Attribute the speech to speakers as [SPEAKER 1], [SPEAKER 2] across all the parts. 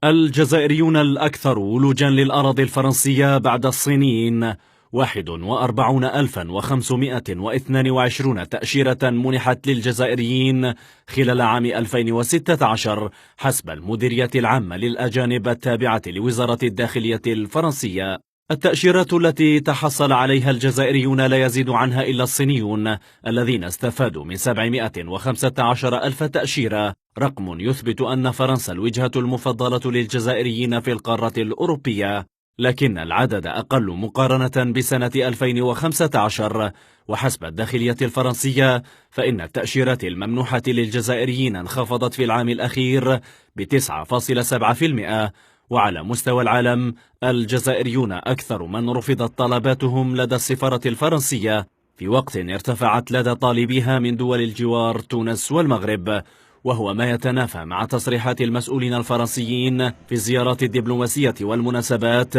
[SPEAKER 1] الجزائريون الأكثر ولوجا للأراضي الفرنسية بعد الصينيين 41,522 تأشيرة منحت للجزائريين خلال عام 2016 حسب المديرية العامة للأجانب التابعة لوزارة الداخلية الفرنسية. التأشيرات التي تحصل عليها الجزائريون لا يزيد عنها إلا الصينيون الذين استفادوا من 715 ألف تأشيرة، رقم يثبت أن فرنسا الوجهة المفضلة للجزائريين في القارة الأوروبية، لكن العدد أقل مقارنة بسنة 2015. وحسب الداخلية الفرنسية فإن التأشيرات الممنوحة للجزائريين انخفضت في العام الأخير ب9.7%. وعلى مستوى العالم الجزائريون أكثر من رفضت طلباتهم لدى السفارة الفرنسية، في وقت ارتفعت لدى طالبيها من دول الجوار تونس والمغرب، وهو ما يتنافى مع تصريحات المسؤولين الفرنسيين في الزيارات الدبلوماسية والمناسبات،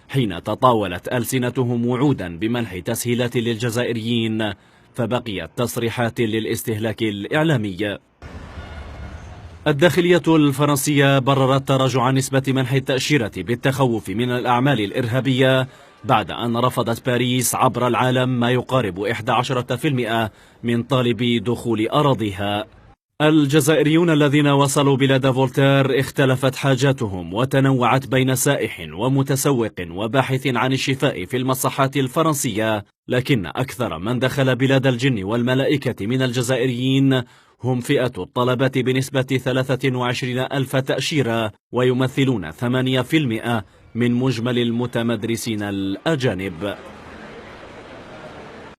[SPEAKER 1] حين تطاولت ألسنتهم وعودا بمنح تسهيلات للجزائريين فبقيت تصريحات للاستهلاك الإعلامي. الداخلية الفرنسية بررت تراجع نسبة منح التأشيرة بالتخوف من الأعمال الإرهابية بعد أن رفضت باريس عبر العالم ما يقارب 11% من طالبي دخول أراضيها. الجزائريون الذين وصلوا بلاد فولتير اختلفت حاجاتهم وتنوعت بين سائح ومتسوق وباحث عن الشفاء في المصحات الفرنسية، لكن أكثر من دخل بلاد الجن والملائكة من الجزائريين هم فئة الطلبة بنسبة 23 ألف تأشيرة، ويمثلون 8% من مجمل المتمدرسين الأجانب.